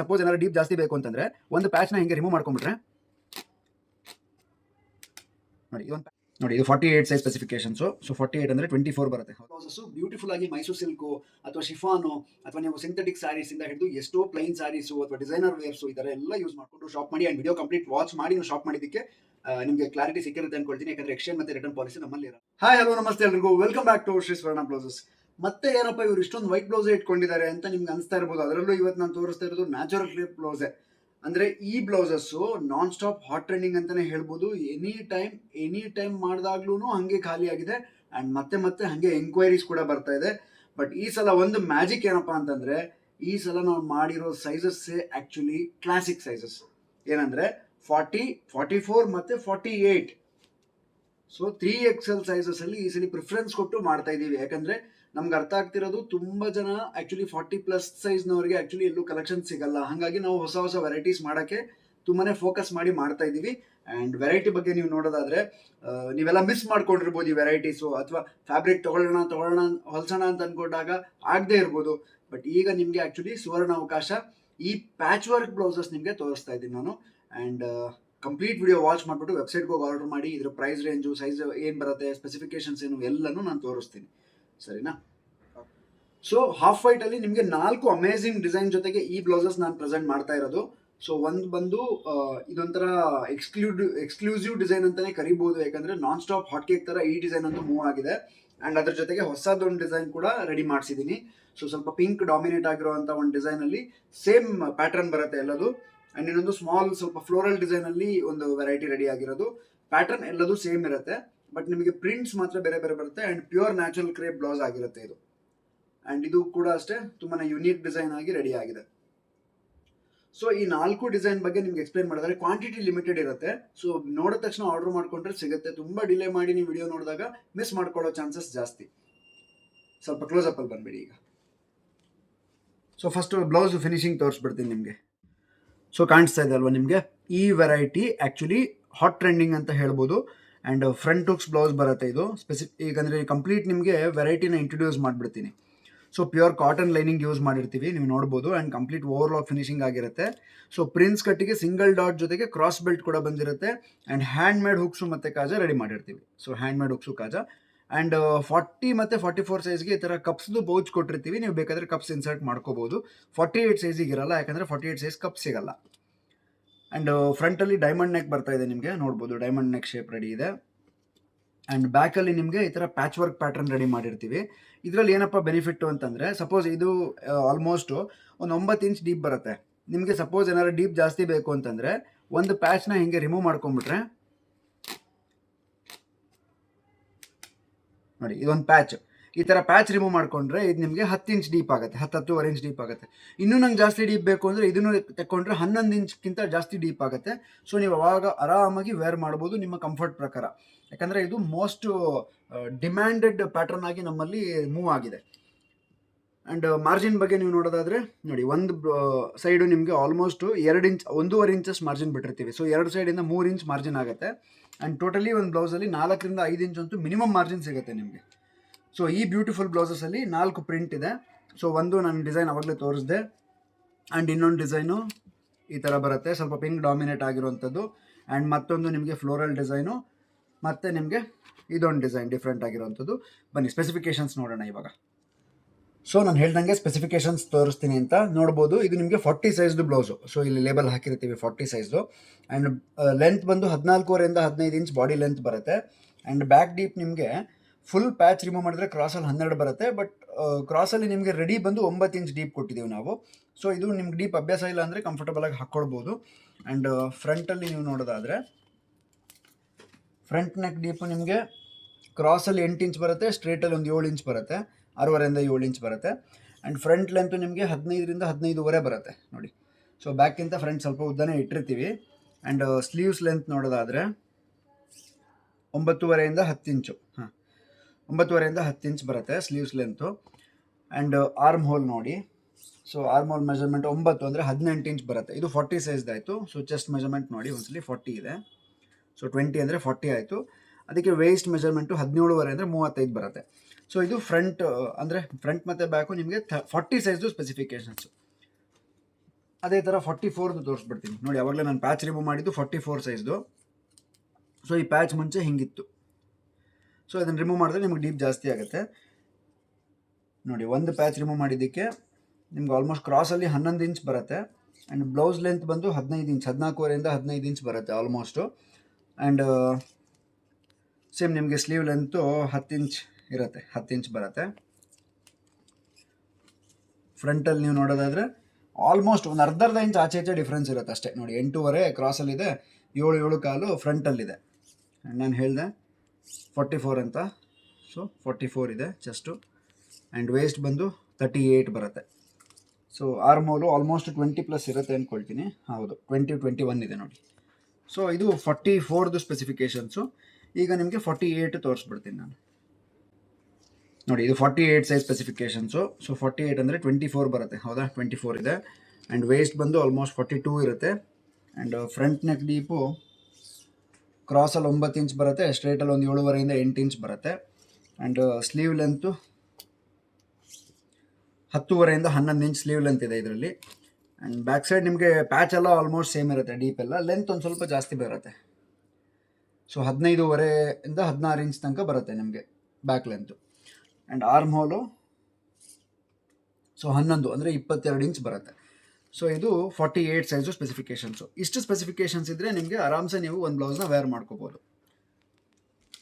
Suppose ಏನಾದ್ರು deep ಜಾಸ್ತಿ ಬೇಕು ಅಂತಂದ್ರೆ ಒಂದು ಪ್ಯಾಚ್ನ ಹಿಂಗೆ ರಿಮೂವ್ ಮಾಡ್ಕೊಂಡ್ಬಿಟ್ರೆ ನೋಡಿ ಇದು 48 ಸೈಜ್ ಸ್ಪೆಸಿಫಿಕೇಶನ್ಸ್. ಸೊ 48 ಅಂದ್ರೆ 24 ಬರುತ್ತೆ. ಬ್ಯೂಟಿಫುಲ್ ಆಗಿ ಮೈಸೂರು ಸಿಲ್ಕು ಅಥವಾ ಶಿಫಾನು ಅಥವಾ ನೀವು ಸಿಂಥೆಟಿಕ್ ಸ್ಯಾರೀಸ್ ಇಂದ ಹಿಡಿದು ಎಷ್ಟೋ ಪ್ಲೈನ್ ಸ್ಯಾರೀಸ್ ಅಥವಾ ಡಿಸೈನರ್ ವೇರ್ಸ್ ಈ ತರ ಎಲ್ಲ ಯೂಸ್ ಮಾಡ್ಕೊಂಡು ಶಾಪ್ ಮಾಡಿ ಅಂಡ್ ವಿಡಿಯೋ ಕಂಪ್ಲೀಟ್ ವಾಚ್ ಮಾಡಿ ನೀವು ಶಾಪ್ ಮಾಡಿದ್ದಕ್ಕೆ ನಿಮಗೆ ಕ್ಲಾರಿಟಿ ಸಿಕ್ಕಿರುತ್ತೆ ಅನ್ಕೊಳ್ತೀನಿ. ಯಾಕಂದ್ರೆ ಎಕ್ಸ್ಚೇಂಜ್ ಮತ್ತೆ ರಿಟರ್ನ್ ಪಾಲಿಸಿ ನಮ್ಮಲ್ಲಿ ಇರೋ. ಹಾಯ್ ಹಲೋ ನಮಸ್ತೆ ಎಲ್ರಿಗೂ, welcome back to Shri Swarna blouses. ಮತ್ತೆ ಏನಪ್ಪ ಇವ್ರು ಇಷ್ಟೊಂದು ವೈಟ್ ಬ್ಲೌಸ್ ಇಟ್ಕೊಂಡಿದ್ದಾರೆ ಅಂತ ನಿಮ್ಗೆ ಅನಿಸ್ತಾ ಇರ್ಬೋದು. ಅದರಲ್ಲೂ ಇವತ್ತು ನಾನು ತೋರಿಸ್ತಾ ಇರೋದು ನ್ಯಾಚುರಲ್ ಕ್ರೇಪ್ ಬ್ಲೌಸೇ. ಅಂದ್ರೆ ಈ blouses non stop hot trending ಅಂತಾನೆ ಹೇಳ್ಬೋದು. ಎನಿ ಟೈಮ್ ಮಾಡಿದಾಗ್ಲೂ ಹಂಗೆ ಖಾಲಿ ಆಗಿದೆ ಅಂಡ್ ಮತ್ತೆ ಮತ್ತೆ ಹಂಗೆ ಎಂಕ್ವೈರೀಸ್ ಕೂಡ ಬರ್ತಾ ಇದೆ. ಬಟ್ ಈ ಸಲ ಒಂದು ಮ್ಯಾಜಿಕ್ ಏನಪ್ಪಾ ಅಂತಂದ್ರೆ, ಈ ಸಲ ನಾವು ಮಾಡಿರೋ ಸೈಜಸ್ ಆಕ್ಚುಲಿ ಕ್ಲಾಸಿಕ್ ಸೈಜಸ್. ಏನಂದ್ರೆ 40, 44 ಮತ್ತೆ 48. ಸೊ 3XL ಸೈಜಸ್ ಅಲ್ಲಿ ಈ ಸಲ ಪ್ರಿಫರೆನ್ಸ್ ಕೊಟ್ಟು ಮಾಡ್ತಾ ಇದೀವಿ. ಯಾಕಂದ್ರೆ ನಮ್ಗೆ ಅರ್ಥ ಆಗ್ತಿರೋದು ತುಂಬಾ ಜನ ಆಕ್ಚುಲಿ 40+ ಸೈಜ್ನವರಿಗೆ ಆಕ್ಚುಲಿ ಎಲ್ಲೂ ಕಲೆಕ್ಷನ್ ಸಿಗಲ್ಲ. ಹಾಗಾಗಿ ನಾವು ಹೊಸ ಹೊಸ ವೆರೈಟೀಸ್ ಮಾಡೋಕ್ಕೆ ತುಂಬಾನೇ ಫೋಕಸ್ ಮಾಡಿ ಮಾಡ್ತಾ ಇದೀವಿ. ಅಂಡ್ ವೆರೈಟಿ ಬಗ್ಗೆ ನೀವು ನೋಡೋದಾದ್ರೆ ನೀವೆಲ್ಲ ಮಿಸ್ ಮಾಡ್ಕೊಂಡಿರ್ಬೋದು ಈ ವೆರೈಟೀಸು, ಅಥವಾ ಫ್ಯಾಬ್ರಿಕ್ ತಗೊಳ್ಳೋಣ ಹೊಲ್ಸೋಣ ಅಂತ ಅನ್ಕೊಂಡಾಗ ಆಗದೆ ಇರ್ಬೋದು. ಬಟ್ ಈಗ ನಿಮಗೆ ಆಕ್ಚುಲಿ ಸುವರ್ಣ ಅವಕಾಶ. ಈ ಪ್ಯಾಚ್ ವರ್ಕ್ ಬ್ಲೌಸಸ್ ನಿಮಗೆ ತೋರಿಸ್ತಾ ಇದ್ದೀನಿ ನಾನು. ಅಂಡ್ ಕಂಪ್ಲೀಟ್ ವಿಡಿಯೋ ವಾಚ್ ಮಾಡಿಬಿಟ್ಟು ವೆಬ್ಸೈಟ್ಗೆ ಹೋಗಿ ಆರ್ಡರ್ ಮಾಡಿ ಇದರ ಪ್ರೈಸ್ ರೇಂಜು, ಸೈಜ್ ಏನು ಬರುತ್ತೆ, ಸ್ಪೆಸಿಫಿಕೇಶನ್ಸ್ ಏನು ಎಲ್ಲನೂ ನಾನು ತೋರಿಸ್ತೀನಿ, ಸರಿನಾ? ಸೊ ಹಾಫ್ ವೈಟ್ ಅಲ್ಲಿ ನಿಮಗೆ 4 ಅಮೇಸಿಂಗ್ ಡಿಸೈನ್ ಜೊತೆಗೆ ಈ ಬ್ಲೌಸಸ್ ನಾನು ಪ್ರೆಸೆಂಟ್ ಮಾಡ್ತಾ ಇರೋದು. ಸೊ ಒಂದು ಬಂದು ಇದೊಂಥರ ಎಕ್ಸ್ಕ್ಲೂಸಿವ್ ಡಿಸೈನ್ ಅಂತಾನೆ ಕರಿಬಹುದು. ಯಾಕಂದ್ರೆ ನಾನ್ ಸ್ಟಾಪ್ ಹಾಟ್ ಕೇಕ್ ತರ ಈ ಡಿಸೈನ್ ಅಂತೂ ಮೂವ್ ಆಗಿದೆ. ಅಂಡ್ ಅದ್ರ ಜೊತೆಗೆ ಹೊಸದೊಂದು ಡಿಸೈನ್ ಕೂಡ ರೆಡಿ ಮಾಡಿಸಿದ್ದೀನಿ. ಸೊ ಸ್ವಲ್ಪ ಪಿಂಕ್ ಡಾಮಿನೇಟ್ ಆಗಿರುವಂತ ಒಂದು ಡಿಸೈನ್ ಅಲ್ಲಿ ಸೇಮ್ ಪ್ಯಾಟರ್ನ್ ಬರುತ್ತೆ ಎಲ್ಲದು. ಅಂಡ್ ಇನ್ನೊಂದು ಸ್ಮಾಲ್ ಸ್ವಲ್ಪ ಫ್ಲೋರಲ್ ಡಿಸೈನ್ ಅಲ್ಲಿ ಒಂದು ವೆರೈಟಿ ರೆಡಿ ಆಗಿರೋದು. ಪ್ಯಾಟರ್ನ್ ಎಲ್ಲದು ಸೇಮ್ ಇರುತ್ತೆ, ಬಟ್ ನಿಮಗೆ ಪ್ರಿಂಟ್ಸ್ ಮಾತ್ರ ಬೇರೆ ಬೇರೆ ಬರುತ್ತೆ. And pure natural crepe blouse ಆಗಿರುತ್ತೆ ಇದು. ಅಂಡ್ ಇದು ಕೂಡ ಅಷ್ಟೇ ತುಂಬಾ ಯುನೀಕ್ ಡಿಸೈನ್ ಆಗಿ ರೆಡಿ ಆಗಿದೆ. ಸೊ ಈ 4 ಡಿಸೈನ್ ಬಗ್ಗೆ ನಿಮ್ಗೆ ಎಕ್ಸ್ಪ್ಲೈನ್ ಮಾಡಿದ್ರೆ ಕ್ವಾಂಟಿಟಿ ಲಿಮಿಟೆಡ್ ಇರುತ್ತೆ. ಸೊ ನೋಡಿದ ತಕ್ಷಣ ಆರ್ಡರ್ ಮಾಡ್ಕೊಂಡ್ರೆ ಸಿಗುತ್ತೆ. ತುಂಬಾ ಡಿಲೇ ಮಾಡಿ ನೀವು ವಿಡಿಯೋ ನೋಡಿದಾಗ ಮಿಸ್ ಮಾಡ್ಕೊಳ್ಳೋ ಚಾನ್ಸಸ್ ಜಾಸ್ತಿ. ಸ್ವಲ್ಪ ಕ್ಲೋಸ್ ಅಪ್ ಅಲ್ಲಿ ಬಂದ್ಬಿಡಿ ಈಗ. ಸೊ ಫಸ್ಟ್ ಬ್ಲೌಸ್ ಫಿನಿಶಿಂಗ್ ತೋರಿಸ್ಬಿಡ್ತೀನಿ ನಿಮಗೆ. ಸೊ ಕಾಣಿಸ್ತಾ ಇದೆ ಅಲ್ವಾ ನಿಮಗೆ? ಈ ವೆರೈಟಿ ಆಕ್ಚುಲಿ ಹಾಟ್ ಟ್ರೆಂಡಿಂಗ್ ಅಂತ ಹೇಳ್ಬೋದು. ಅಂಡ್ ಫ್ರಂಟ್ ಹುಕ್ಸ್ ಬ್ಲೌಸ್ ಬರುತ್ತೆ ಇದು ಈಗಂದ್ರೆ ಕಂಪ್ಲೀಟ್ ನಿಮಗೆ ವೆರೈಟಿನ ಇಂಟ್ರೊಡ್ಯೂಸ್ ಮಾಡಿಬಿಡ್ತೀನಿ. So pure cotton lining use ಮಾಡಿರ್ತೀವಿ, ನೀವು ನೋಡ್ಬೋದು. ಆ್ಯಂಡ್ ಕಂಪ್ಲೀಟ್ ಓವರ್ಲಾಕ್ ಫಿನಿಶಿಂಗ್ ಆಗಿರುತ್ತೆ. ಸೊ ಪ್ರಿನ್ಸ್ ಕಟ್ಟಿಗೆ ಸಿಂಗಲ್ ಡಾಟ್ ಜೊತೆಗೆ ಕ್ರಾಸ್ ಬೆಲ್ಟ್ ಕೂಡ ಬಂದಿರುತ್ತೆ. ಆ್ಯಂಡ್ ಹ್ಯಾಂಡ್ ಮೇಡ್ ಹುಕ್ಸು ಮತ್ತು ಕಾಜಾ ರೆಡಿ ಮಾಡಿರ್ತೀವಿ. ಸೊ ಹ್ಯಾಂಡ್ ಮೇಡ್ ಹುಕ್ಸು ಕಾಜಾ. ಆ್ಯಂಡ್ 40 ಮತ್ತು 44 ಸೈಜ್ಗೆ ಈ ಥರ ಕಪ್ಸ್ದು ಪೌಚ್ ಕೊಟ್ಟಿರ್ತೀವಿ. ನೀವು ಬೇಕಾದರೆ ಕಪ್ಸ್ ಇನ್ಸರ್ಟ್ ಮಾಡ್ಕೋಬೋದು. 48 ಸೈಜಿಗೆ ಇರಲ್ಲ, ಯಾಕಂದರೆ 48 ಸೈಜ್ ಕಪ್ ಸಿಗಲ್ಲ. ಆ್ಯಂಡ್ ಫ್ರಂಟಲ್ಲಿ ಡೈಮಂಡ್ ನೆಕ್ ಬರ್ತಾ ಇದೆ, ನಿಮಗೆ ನೋಡ್ಬೋದು. ಡೈಮಂಡ್ ನೆಕ್ ಶೇಪ್ ರೆಡಿ ಇದೆ. ಆ್ಯಂಡ್ ಬ್ಯಾಕಲ್ಲಿ ನಿಮಗೆ ಈ ಥರ ಪ್ಯಾಚ್ ವರ್ಕ್ ಪ್ಯಾಟರ್ನ್ ರೆಡಿ ಮಾಡಿರ್ತೀವಿ. ಇದರಲ್ಲಿ ಏನಪ್ಪ ಬೆನಿಫಿಟ್ಟು ಅಂತಂದರೆ, ಸಪೋಸ್ ಇದು ಆಲ್ಮೋಸ್ಟ್ ಒಂದು 9 ಇಂಚ್ ಡೀಪ್ ಬರುತ್ತೆ. ನಿಮಗೆ ಸಪೋಸ್ ಏನಾದ್ರು ಡೀಪ್ ಜಾಸ್ತಿ ಬೇಕು ಅಂತಂದರೆ ಒಂದು ಪ್ಯಾಚ್ನ ಹಿಂಗೆ ರಿಮೂವ್ ಮಾಡ್ಕೊಂಡ್ಬಿಟ್ರೆ ನೋಡಿ, ಇದೊಂದು ಪ್ಯಾಚ್. ಈ ಥರ ಪ್ಯಾಚ್ ರಿಮೂವ್ ಮಾಡ್ಕೊಂಡ್ರೆ ಇದು ನಿಮಗೆ 10 ಇಂಚ್ ಡೀಪ್ ಆಗುತ್ತೆ, 10-10.5 ಇಂಚ್ ಡೀಪ್ ಆಗುತ್ತೆ. ಇನ್ನೂ ನಂಗೆ ಜಾಸ್ತಿ ಡೀಪ್ ಬೇಕು ಅಂದರೆ ಇದನ್ನು ತಗೊಂಡ್ರೆ 11 ಇಂಚ್ಗಿಂತ ಜಾಸ್ತಿ ಡೀಪ್ ಆಗುತ್ತೆ. ಸೊ ನೀವು ಅವಾಗ ಆರಾಮಾಗಿ ವೇರ್ ಮಾಡ್ಬೋದು ನಿಮ್ಮ ಕಂಫರ್ಟ್ ಪ್ರಕಾರ. ಯಾಕಂದರೆ ಇದು ಮೋಸ್ಟ್ ಡಿಮ್ಯಾಂಡೆಡ್ ಪ್ಯಾಟರ್ನ್ ಆಗಿ ನಮ್ಮಲ್ಲಿ ಮೂವ್ ಆಗಿದೆ. ಆ್ಯಂಡ್ ಮಾರ್ಜಿನ್ ಬಗ್ಗೆ ನೀವು ನೋಡೋದಾದರೆ ನೋಡಿ, ಒಂದು ಸೈಡು ನಿಮಗೆ ಆಲ್ಮೋಸ್ಟ್ 2 ಇಂಚ್ 1.5 ಇಂಚಸ್ ಮಾರ್ಜಿನ್ ಬಿಟ್ಟಿರ್ತೀವಿ. ಸೊ 2 ಸೈಡಿಂದ 3 ಇಂಚ್ ಮಾರ್ಜಿನ್ ಆಗುತ್ತೆ. ಆ್ಯಂಡ್ ಟೋಟಲಿ ಒಂದು ಬ್ಲೌಸಲ್ಲಿ 4ರಿಂದ 5 ಇಂಚ್ ಅಂತೂ ಮಿನಿಮಮ್ ಮಾರ್ಜಿನ್ ಸಿಗುತ್ತೆ ನಿಮಗೆ. ಸೊ ಈ ಬ್ಯೂಟಿಫುಲ್ ಬ್ಲೌಸಸಲ್ಲಿ 4 ಪ್ರಿಂಟ್ ಇದೆ. ಸೊ ಒಂದು ನಾನು ಡಿಸೈನ್ ಅವಾಗಲೇ ತೋರಿಸಿದೆ. ಆ್ಯಂಡ್ ಇನ್ನೊಂದು ಡಿಸೈನು ಈ ಥರ ಬರುತ್ತೆ, ಸ್ವಲ್ಪ ಪಿಂಕ್ ಡಾಮಿನೇಟ್ ಆಗಿರುವಂಥದ್ದು. ಆ್ಯಂಡ್ ಮತ್ತೊಂದು ನಿಮಗೆ ಫ್ಲೋರಲ್ ಡಿಸೈನು, ಮತ್ತು ನಿಮಗೆ ಇದೊಂದು ಡಿಸೈನ್ ಡಿಫ್ರೆಂಟ್ ಆಗಿರುವಂಥದ್ದು. ಬನ್ನಿ ಸ್ಪೆಸಿಫಿಕೇಷನ್ಸ್ ನೋಡೋಣ ಇವಾಗ. ಸೊ ನಾನು ಹೇಳ್ದಂಗೆ ಸ್ಪೆಸಿಫಿಕೇಷನ್ಸ್ ತೋರಿಸ್ತೀನಿ ಅಂತ ನೋಡ್ಬೋದು. ಇದು ನಿಮಗೆ 40 ಸೈಜ್ದು ಬ್ಲೌಸು. ಸೊ ಇಲ್ಲಿ ಲೇಬಲ್ ಹಾಕಿರ್ತೀವಿ 40 ಸೈಜ್ದು. ಆ್ಯಂಡ್ ಲೆಂತ್ ಬಂದು 14ವರೆಯಿಂದ 15 ಇಂಚ್ ಬಾಡಿ ಲೆಂತ್ ಬರುತ್ತೆ. ಆ್ಯಂಡ್ ಬ್ಯಾಕ್ ಡೀಪ್ ನಿಮಗೆ ಫುಲ್ ಪ್ಯಾಚ್ ರಿಮೂವ್ ಮಾಡಿದ್ರೆ ಕ್ರಾಸಲ್ಲಿ 12 ಬರುತ್ತೆ. ಬಟ್ ಕ್ರಾಸಲ್ಲಿ ನಿಮಗೆ ರೆಡಿ ಬಂದು 9 ಇಂಚ್ ಡೀಪ್ ಕೊಟ್ಟಿದ್ದೀವಿ ನಾವು. ಸೊ ಇದು ನಿಮ್ಗೆ ಡೀಪ್ ಅಭ್ಯಾಸ ಇಲ್ಲ ಅಂದರೆ ಕಂಫರ್ಟಬಲಾಗಿ ಹಾಕ್ಕೊಳ್ಬೋದು. ಆ್ಯಂಡ್ ಫ್ರಂಟಲ್ಲಿ ನೀವು ನೋಡೋದಾದರೆ ಫ್ರಂಟ್ ನೆಕ್ ಡೀಪು ನಿಮಗೆ ಕ್ರಾಸಲ್ಲಿ 8 ಇಂಚ್ ಬರುತ್ತೆ, ಸ್ಟ್ರೇಟಲ್ಲಿ ಒಂದು 7 ಇಂಚ್ ಬರುತ್ತೆ, 6ವರೆಯಿಂದ 7 ಇಂಚ್ ಬರುತ್ತೆ. ಆ್ಯಂಡ್ ಫ್ರಂಟ್ ಲೆಂತು ನಿಮಗೆ 15ರಿಂದ 15.5 ಬರುತ್ತೆ ನೋಡಿ. ಸೊ ಬ್ಯಾಕ್ಗಿಂತ ಫ್ರಂಟ್ ಸ್ವಲ್ಪ ಉದ್ದನೇ ಇಟ್ಟಿರ್ತೀವಿ. ಆ್ಯಂಡ್ ಸ್ಲೀವ್ಸ್ ಲೆಂತ್ ನೋಡೋದಾದರೆ 9ವರೆಯಿಂದ 10 ಇಂಚು 9ವರೆಯಿಂದ 10 ಇಂಚ್ ಬರುತ್ತೆ sleeves length. And arm hole ನೋಡಿ. ಸೊ ಆರ್ಮ್ ಹೋಲ್ ಮೆಜರ್ಮೆಂಟ್ 9 ಅಂದರೆ 18 ಇಂಚ್ ಬರುತ್ತೆ. ಇದು 40 ಸೈಜ್ದಾಯಿತು. ಸೊ ಚೆಸ್ಟ್ ಮೆಜರ್ಮೆಂಟ್ ನೋಡಿ, ಒಂದ್ಸಲಿ 40 ಇದೆ. ಸೊ 20 ಅಂದರೆ 40 ಆಯಿತು. ಅದಕ್ಕೆ ವೇಸ್ಟ್ ಮೆಜರ್ಮೆಂಟು 17ವರೆ ಅಂದರೆ 35 ಬರುತ್ತೆ. ಸೊ ಇದು ಫ್ರಂಟ್ ಅಂದರೆ ಫ್ರಂಟ್ ಮತ್ತು ಬ್ಯಾಕು ನಿಮಗೆ 40 ಸೈಜ್ದು ಸ್ಪೆಸಿಫಿಕೇಷನ್ಸು. ಅದೇ ಥರ 44ದು ತೋರಿಸ್ಬಿಡ್ತೀನಿ ನೋಡಿ. ಅವಾಗಲೇ ನಾನು ಪ್ಯಾಚ್ ರಿಮೂವ್ ಮಾಡಿದ್ದು 44 ಸೈಜ್ದು. ಸೊ ಈ ಪ್ಯಾಚ್ ಮುಂಚೆ ಹಿಂಗಿತ್ತು. ಸೊ ಇದನ್ನು ರಿಮೂವ್ ಮಾಡಿದ್ರೆ ನಿಮ್ಗೆ ಡೀಪ್ ಜಾಸ್ತಿ ಆಗುತ್ತೆ ನೋಡಿ. ಒಂದು ಪ್ಯಾಚ್ ರಿಮೂವ್ ಮಾಡಿದ್ದಕ್ಕೆ ನಿಮ್ಗೆ ಆಲ್ಮೋಸ್ಟ್ ಕ್ರಾಸಲ್ಲಿ 11 ಇಂಚ್ ಬರುತ್ತೆ. ಆ್ಯಂಡ್ ಬ್ಲೌಸ್ ಲೆಂತ್ ಬಂದು 15 ಇಂಚ್, 14.5 15 ಇಂಚ್ ಬರುತ್ತೆ ಆಲ್ಮೋಸ್ಟು. ಆ್ಯಂಡ್ ಸೇಮ್ ನಿಮಗೆ ಸ್ಲೀವ್ ಲೆಂತು 10 ಇಂಚ್ ಇರುತ್ತೆ, 10 ಇಂಚ್ ಬರುತ್ತೆ. ಫ್ರಂಟಲ್ಲಿ ನೀವು ನೋಡೋದಾದರೆ ಆಲ್ಮೋಸ್ಟ್ ಒಂದು ಅರ್ಧ ಇಂಚ್ ಆಚೆ ಈಚೆ ಡಿಫ್ರೆನ್ಸ್ ಇರುತ್ತೆ ಅಷ್ಟೇ ನೋಡಿ. 8.5 ಕ್ರಾಸಲ್ಲಿದೆ, 7 ಕಾಲು ಫ್ರಂಟಲ್ಲಿದೆ. ನಾನು ಹೇಳಿದೆ 44 ಅಂತ. ಸೊ 44 ಇದೆ ಚೆಸ್ಟು. ಆ್ಯಂಡ್ ವೇಸ್ಟ್ ಬಂದು 38 ಬರುತ್ತೆ. ಸೊ ಆರ್ಮೋಲು ಆಲ್ಮೋಸ್ಟ್ 20+ ಇರುತ್ತೆ ಅಂದ್ಕೊಳ್ತೀನಿ. ಹೌದು, 21 ಇದೆ ನೋಡಿ. ಸೊ ಇದು 44ದು ಸ್ಪೆಸಿಫಿಕೇಷನ್ಸು. ಈಗ ನಿಮಗೆ 48 ತೋರಿಸ್ಬಿಡ್ತೀನಿ ನಾನು ನೋಡಿ. ಇದು 48 ಸೈಜ್ ಸ್ಪೆಸಿಫಿಕೇಷನ್ಸು. ಸೊ 48 ಅಂದರೆ 24 ಬರುತ್ತೆ, ಹೌದಾ? 24 ಇದೆ. ಆ್ಯಂಡ್ ವೇಸ್ಟ್ ಬಂದು ಆಲ್ಮೋಸ್ಟ್ 42 ಇರುತ್ತೆ. ಆ್ಯಂಡ್ ಫ್ರಂಟ್ ನೆಕ್ ಡೀಪು ಕ್ರಾಸಲ್ಲಿ 9 ಇಂಚ್ ಬರುತ್ತೆ, ಸ್ಟ್ರೇಟಲ್ಲಿ ಒಂದು 7.5 8 ಇಂಚ್ ಬರುತ್ತೆ. And sleeve length 10.5 11 inch sleeve length ಇದೆ ಇದರಲ್ಲಿ. ಆ್ಯಂಡ್ ಬ್ಯಾಕ್ ಸೈಡ್ ನಿಮಗೆ ಪ್ಯಾಚ್ ಎಲ್ಲ ಆಲ್ಮೋಸ್ಟ್ ಸೇಮ್ ಇರುತ್ತೆ, ಡೀಪ್ ಎಲ್ಲ. ಲೆಂತ್ ಒಂದು ಸ್ವಲ್ಪ ಜಾಸ್ತಿ ಬರುತ್ತೆ. ಸೊ 15.5 16 ಇಂಚ್ ತನಕ ಬರುತ್ತೆ ನಿಮಗೆ back length. And arm hole so 11 ಅಂದರೆ 22 ಇಂಚ್ ಬರುತ್ತೆ. ಸೊ ಇದು 48 ಸೈಜು ಸ್ಪೆಸಿಫಿಕೇಷನ್ಸು. ಇಷ್ಟು ಸ್ಪೆಸಿಫಿಕೇಷನ್ಸ್ ಇದ್ದರೆ ನಿಮಗೆ ಆರಾಮ್ಸೆ ನೀವು ಒಂದು ಬ್ಲೌಸ್ನ ವೇರ್ ಮಾಡ್ಕೋಬೋದು,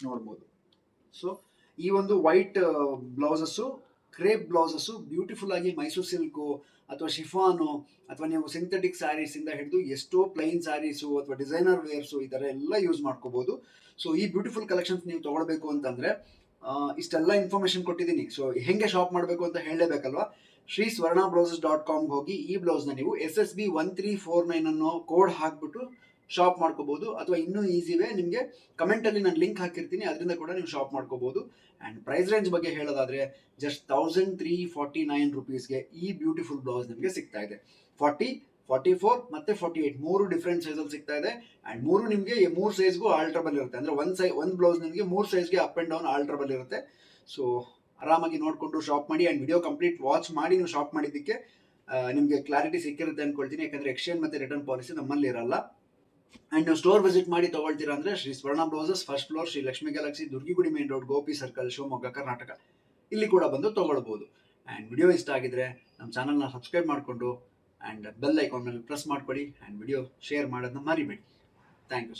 ನೋಡ್ಬೋದು. ಸೊ ಈ ಒಂದು white blouses, crepe blouses beautiful ಆಗಿ ಮೈಸೂರು ಸಿಲ್ಕು ಅಥವಾ ಶಿಫಾನು ಅಥವಾ ನೀವು ಸಿಂಥೆಟಿಕ್ ಸ್ಯಾರೀಸಿಂದ ಹಿಡಿದು ಎಷ್ಟೋ ಪ್ಲೈನ್ ಸ್ಯಾರೀಸು ಅಥವಾ ಡಿಸೈನರ್ ವೇರ್ಸು ಈ ಥರ ಎಲ್ಲ ಯೂಸ್ ಮಾಡ್ಕೋಬೋದು. ಸೊ ಈ ಬ್ಯೂಟಿಫುಲ್ ಕಲೆಕ್ಷನ್ಸ್ ನೀವು ತೊಗೊಳ್ಬೇಕು ಅಂತಂದರೆ ಇಷ್ಟೆಲ್ಲ ಇನ್ಫಾರ್ಮೇಷನ್ ಕೊಟ್ಟಿದ್ದೀನಿ. ಸೊ ಹೆಂಗೆ ಶಾಪ್ ಮಾಡಬೇಕು ಅಂತ ಹೇಳಲೇಬೇಕಲ್ವಾ? sriswarnabroses.com ಹೋಗಿ ಈ ಬ್ಲೌಸ್ನ ನೀವು SSB 1349 ಅನ್ನೋ ಕೋಡ್ ಹಾಕ್ಬಿಟ್ಟು ಶಾಪ್ ಮಾಡ್ಕೋಬೋದು. ಅಥವಾ ಇನ್ನೂ ಈಸಿ ವೇ, ನಿಮಗೆ ಕಮೆಂಟಲ್ಲಿ ನಾನು ಲಿಂಕ್ ಹಾಕಿರ್ತೀನಿ, ಅದರಿಂದ ಕೂಡ ನೀವು ಶಾಪ್ ಮಾಡ್ಕೋಬೋದು. ಆ್ಯಂಡ್ ಪ್ರೈಸ್ ರೇಂಜ್ ಬಗ್ಗೆ ಹೇಳೋದಾದರೆ ಜಸ್ಟ್ 1349 ರುಪೀಸ್ಗೆ ಈ ಬ್ಯೂಟಿಫುಲ್ ಬ್ಲೌಸ್ ನಿಮಗೆ ಸಿಗ್ತಾ ಇದೆ. 40, 44 ಮತ್ತು 48 ಮೂರು ಡಿಫ್ರೆಂಟ್ ಸೈಜಲ್ಲಿ ಸಿಗ್ತಾ ಇದೆ. ಆ್ಯಂಡ್ ಮೂರು ನಿಮಗೆ 3 ಸೈಜ್ಗೂ ಆಲ್ಟ್ರಬಲ್ ಇರುತ್ತೆ. ಅಂದರೆ ಒಂದು ಬ್ಲೌಸ್ ನಿಮಗೆ 3 ಸೈಜ್ಗೆ ಅಪ್ ಆ್ಯಂಡ್ ಡೌನ್ ಆಲ್ಟ್ರಬಲ್ ಇರುತ್ತೆ. ಸೊ ಆರಾಮಾಗಿ ನೋಡಿಕೊಂಡು ಶಾಪ್ ಮಾಡಿ. ಆ್ಯಂಡ್ ವಿಡಿಯೋ ಕಂಪ್ಲೀಟ್ ವಾಚ್ ಮಾಡಿ ನೀವು ಶಾಪ್ ಮಾಡಿದ್ದಕ್ಕೆ ನಿಮಗೆ ಕ್ಲಾರಿಟಿ ಸಿಕ್ಕಿರುತ್ತೆ ಅಂದ್ಕೊಳ್ತೀನಿ. ಯಾಕಂದರೆ ಎಕ್ಸ್ಚೇಂಜ್ ಮತ್ತು ರಿಟರ್ನ್ ಪಾಲಿಸಿ ನಮ್ಮಲ್ಲಿ ಇರಲ್ಲ. ಆ್ಯಂಡ್ ನೀವು ಸ್ಟೋರ್ ವಿಸಿಟ್ ಮಾಡಿ ತೊಗೊಳ್ತೀರಾ ಅಂದರೆ Shri Swarna blouses, first floor, Shri Lakshmi Galaxy, Durgigudi main road, Gopi circle, Shivamogga, Karnataka. ಇಲ್ಲಿ ಕೂಡ ಬಂದು ತೊಗೊಳ್ಬೋದು. ಆ್ಯಂಡ್ ವಿಡಿಯೋ ಇಷ್ಟ ಆಗಿದ್ರೆ ನಮ್ಮ ಚಾನಲ್ನ ಸಬ್ಸ್ಕ್ರೈಬ್ ಮಾಡಿಕೊಂಡು ಆ್ಯಂಡ್ ಬೆಲ್ ಐಕಾನ್ ಮೇಲೆ ಪ್ರೆಸ್ ಮಾಡ್ಕೊಳ್ಳಿ. ಆ್ಯಂಡ್ ವಿಡಿಯೋ ಶೇರ್ ಮಾಡೋದನ್ನ ಮರಿಬೇಡಿ. Thank you.